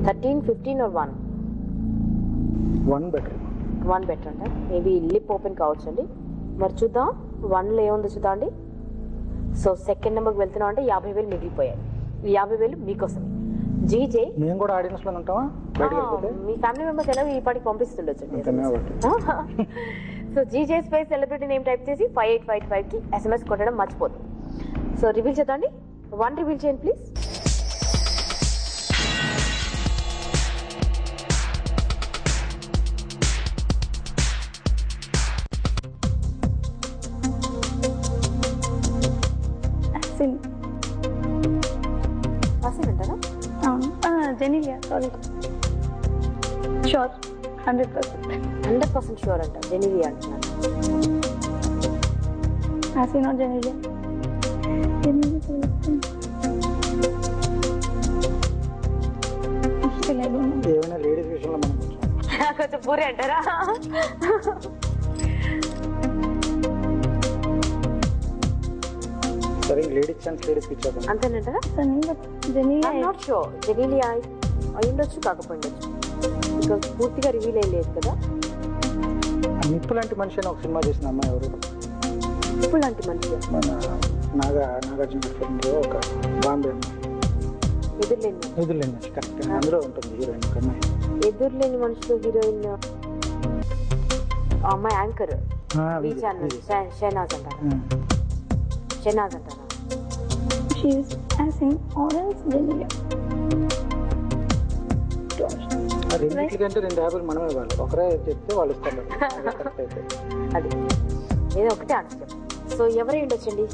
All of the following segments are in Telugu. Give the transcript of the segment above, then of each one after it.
13, 15 or 1? 1 better. 1 better అంటే మేబీ లిప్ ఓపెన్ కావచ్చు అండి. మరి చూద్దాం 1లో ఏముందో చూద్దాం అండి. సో సెకండ్ నెంబర్కి వెళ్తున్నాం అంటే 50,000 మిగిలిపోయాయి. ఈ 50,000 మీకోసమే. జీజే మేము కూడా ఆడియన్స్ లో ఉంటామా? మీ ఫ్యామిలీ మెంబర్స్ ఎలా ఈ పాటికి పంపిస్తుండొచ్చు. సో జీజే స్పేస్ సెలబ్రిటీ నేమ్ టైప్ చేసి 5855కి SMS కొట్టడం మర్చిపోదు. సో రివీల్ చేద్దాండి. 1 రివీల్ చేయండి ప్లీజ్. అసిన్ అంటారా? జెనీలియా. సారీ, షూర్ 100% షూర్ అంట. జెనీలియా అంటున్నారు. అసిన్ ఆర్ జెనీలియా? ఏమైనా లేడీస్ విషయంలో మనం కొంచెం పూరి అంటారా? సరే, లేడీస్ ఛాన్స్ లేడీస్కి ఇచ్చేద్దాం. అంతేనంటారా? Not sure. జెనీలియా అయ్యుండొచ్చు, కాకపోయిండొచ్చు. బికాస్ పూర్తిగా రివీల్ అయ్యలేదు కదా. నిప్పు లాంటి మనిషి అని ఒక సినిమా చేసిన అమ్మాయి ఎవరు? నిప్పు లాంటి మనిషి మన నాగార్జున ఫిల్మ్లో ఒక బాంబే ఎదురులేని మనిషి. కరెక్ట్, అందులో ఉంటుంది హీరోయిన్ ఒక అమ్మాయి. ఎదురులేని మనుషులు హీరోయిన్ అమ్మాయి యాంకర్ షెనాజ్ అంటారా? షెనాజ్ అంటారా? రెండింటికంటే 2 యాభైలు మనమే ఇవ్వాలి. ఒకరే చెప్తే వాళ్ళు ఇస్తారు. అది ఏదో ఒకటే ఆన్సర్. సో ఎవరై ఉండొచ్చండి?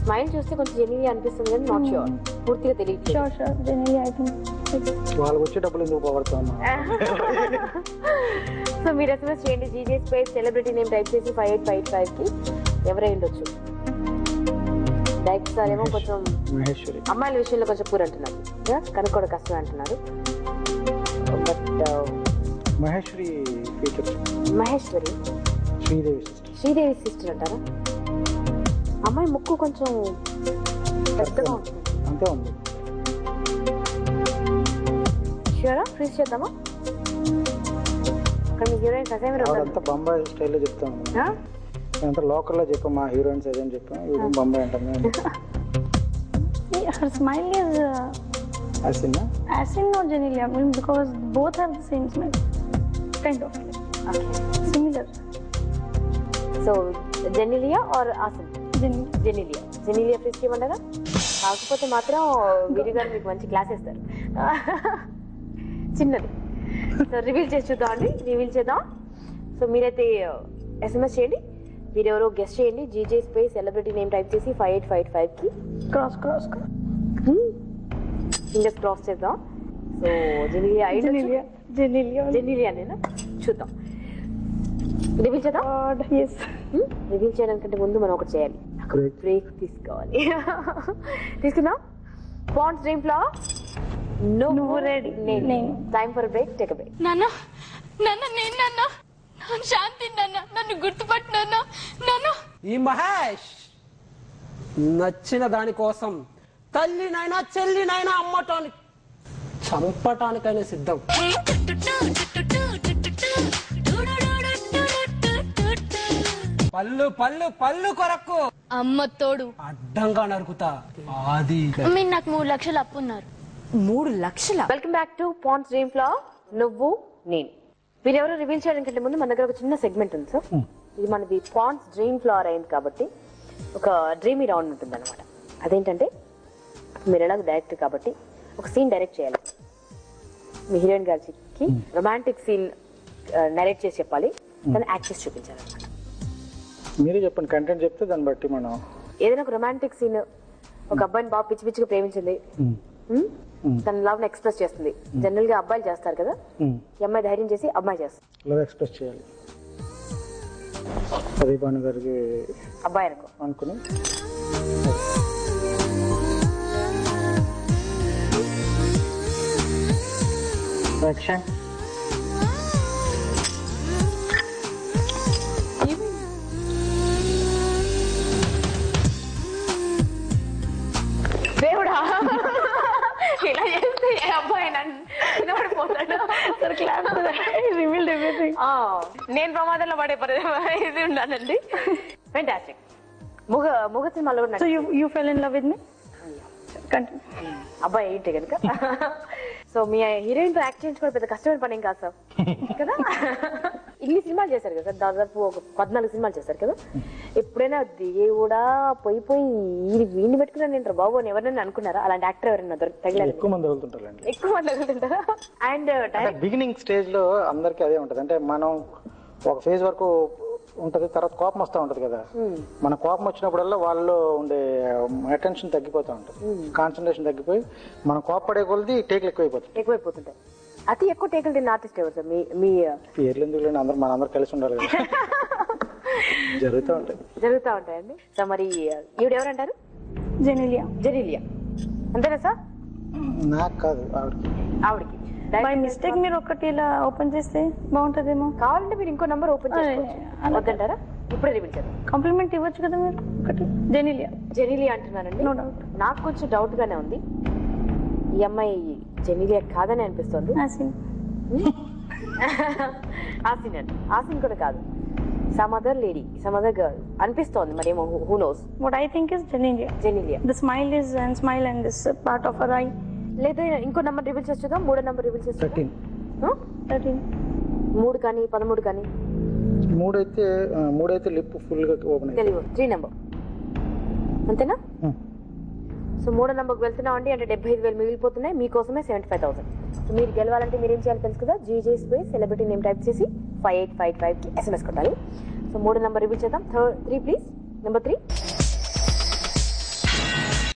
స్మైల్ చూస్తే కొంచెం జెనీలియా అనిపిస్తుంది కానీ నాట్ షూర్, పూర్తిగా తెలియదు. వాళ్ళకి వచ్చే డబ్బులు ఎందుకు పోగొడతాం? సో మీరు SMS చేయండి. GJ space celebrity name type చేసి 5855కి ఎవరై ఉండొచ్చు? డైరెక్ట్ సార్ ఏమో కొంచెం మహేశ్వరి. అమ్మాయిల విషయంలో కొంచెం పూర్ అంటున్నారు, కనుక్కోవడం కష్టమే అంటున్నారు. But Maheshwari features. Maheshwari Sridevi sister అంటారా? అమ్మాయి ముక్కు కొంచెం పెద్దగా ఉంటుంది. అంతే ఉంది. షూరా? ఫ్రీజ్ చేద్దామా? అక్కడ మీ హీరోయిన్స్ అదే అంతా బొంబాయి స్టైల్లో చెప్తాము. అంతా లోకల్లో చెప్పాం, మా హీరోయిన్స్ అదేని చెప్పాం. ఇది బొంబాయి అంటాం. Her smile is Asin or Genelia, because both have the same smile, kind of similar. So Genelia or Asin? Genelia freeze చేయమంటారా? కాకపోతే మాత్రం వీరి గారు మీకు మంచి క్లాస్ ఇస్తారు. చిన్నది. సో రివీల్ చేసి చూద్దాం అండి. రివీల్ చేద్దాం. సో మీరైతే SMS చేయండి. మీరెవరో గెస్ట్ చేయండి. GJ space celebrity name type చేసి 5855కి క్రాస్ ఫింగర్స్ క్రాస్ చేద్దాం. సో జెనీలియానేనా? చూద్దాం. రివీల్ చేద్దాం. రివీల్ చేయడానికంటే ముందు మనం ఒకటి చేయాలి. బ్రేక్ తీసుకోవాలి. తీసుకుందాం. పాండ్స్ డ్రీమ్ ఫ్లవర్ నువ్వు రెడీ, నేను time for break. Take break. నాన్న శాంతి నన్ను గుర్తుపట్టు నాన్న. ఈ మహేష్ నచ్చిన దానికోసం తల్లినైనా చెల్లినైనా అమ్మటానికి చంపటానికైనా సిద్ధం. పళ్ళు పళ్ళు పళ్ళు కొరకు అమ్మ తోడు అడ్డంగా నరుకుతా. అది మీరు నాకు 3 లక్షలు అప్పున్నారు. 3 లక్షల. Welcome back to Pond's dream flower నువ్వు నేను. మీరెవరో రివీల్ చేయడానికంటే ముందు మన దగ్గర ఒక చిన్న సెగ్మెంట్ ఉంది సార్. ఇది మనది పాండ్స్ డ్రీమ్ ఫ్లవర్ అయింది కాబట్టి ఒక డ్రీమీ రౌండ్ ఉంటుంది అనమాట. అదేంటంటే మీరు ఎలాగో డైరెక్టర్ కాబట్టి ఒక సీన్ డైరెక్ట్ చేయాలి. మీ హీరోయిన్ గారికి రొమాంటిక్ సీన్ నరేట్ చేసి చెప్పాలి, దాన్ని యాక్ట్ చేసి చూపించాలన్నమాట. మీరే చెప్పండి, కంటెంట్ చెప్తే దాన్ని బట్టి మనం ఏదైనా ఒక రొమాంటిక్ సీన్. ఒక అబ్బాయిని బాగా పిచ్చి పిచ్చిగా ప్రేమించింది, తన లవ్ ని ఎక్స్ప్రెస్ చేస్తుంది. జనరల్ గా అబ్బాయిలు చేస్తారు కదా, ఈ అమ్మాయి ధైర్యం చేసి అమ్మాయి చేస్తుంది. లవ్ ఎక్స్ప్రెస్ చేయాలి. అదే భాను గారికి అబ్బాయి అనుకుని యాక్షన్. దేవుడా, ఇలా చేస్తే అబ్బాయి నన్ను revealed everything. నేను ప్రమాదంలో పడే ఇది ఉండాలండి. ఫెంటాస్టిక్. ముగ సినిమాలో కూడా So you fell in love with me? Continue. అబ్బాయి ఏంటి కనుక. సో మీ హీరోయిన్ తో యాక్ట్ చేయించుకోవడం పెద్ద కష్టమైన పని ఏం కాదు సార్ కదా. ఇన్ని సినిమాలు చేశారు కదా సార్, దాదాపు ఒక 14 సినిమాలు చేశారు కదా. ఎప్పుడైనా దేవుడా పోయి వీడిని పెట్టుకున్నాను ఏంటారు బాబు అని ఎవరైనా అనుకున్నారా? అలాంటి యాక్టర్ ఎవరైనా తగిలారు? ఎక్కువ మంది వదులుతుంటారండి. ఎక్కువ మంది తగులుతుంటారా? అండ్ బిగినింగ్ స్టేజ్ లో అందరికి అదే ఉంటది. అంటే మనం ఒక ఫేజ్ వరకు ఉంటది, తర్వాత కోపం వస్తూ ఉంటది కదా. మన కోపం వచ్చినప్పుడల్లా వాళ్ళు ఉండే అటెన్షన్ తగ్గిపోతూ ఉంటది, కాన్సన్ట్రేషన్ తగ్గిపోయి మనం కోపపడే కొలది టేకులు ఎక్కువైపోతుంటాయి. అతి ఎక్కువ టేకులు తిన్న ఆర్టిస్ట్ ఎవరు సార్? మీ పేర్లు ఎందుకు లేని అందరూ మనందరూ కలిసి ఉండాలి కదా. జరుగుతూ ఉంటాయండి. సో మరి ఈవిడ ఎవరంటారు? జెనీలియా అంతేనా సార్? నాకు కాదు, ఆవిడకి. బై మిస్టేక్ మీరు ఒకటి ఇలా ఓపెన్ చేస్తే బాగుంటదేమో. కావాలంటే మీరు ఇంకో నంబర్ ఓపెన్ చేసుకోవచ్చు. వద్దంటారా? ఇప్పుడే రివీల్ చేద్దాం. కాంప్లిమెంట్ ఇవ్వచ్చు కదా మీరు ఒకటి. జెనీలియా అంటున్నానండి. No doubt. నాకు కొంచెం డౌట్ గానే ఉంది. ఈ అమ్మాయి జెనీలియా కాదని అనిపిస్తుంది. ఆసిన్ కూడా కాదు. Some other lady, some other girl అనిపిస్తోంది. మరి ఏమో, who knows. What I think is Jenilia. The smile and this part of her eye. లేదా ఇంకో నంబర్ రివీల్ చేస్తుందాం. 3వ నంబర్ రివీల్ చేస్తుందా? 13. 3 కానీ 13 కానీ. 3 అయితే లిప్ ఫుల్ గా ఓపెన్ తెలియదు. 3 నంబర్ అంతేనా? సో 3వ నంబర్కి వెళ్తున్నాం అండి. అంటే 75,000 మిగిలిపోతున్నాయి. మీకోసమే 75,000. సో మీరు గెలవాలంటే మీరు ఏం చేయాలి తెలుసు కదా? GJ space celebrity name type చేసి 5855కి SMS కొట్టాలి. సో 3వ నంబర్ రివీల్ చేద్దాం. 3 ప్లీజ్. నెంబర్ 3.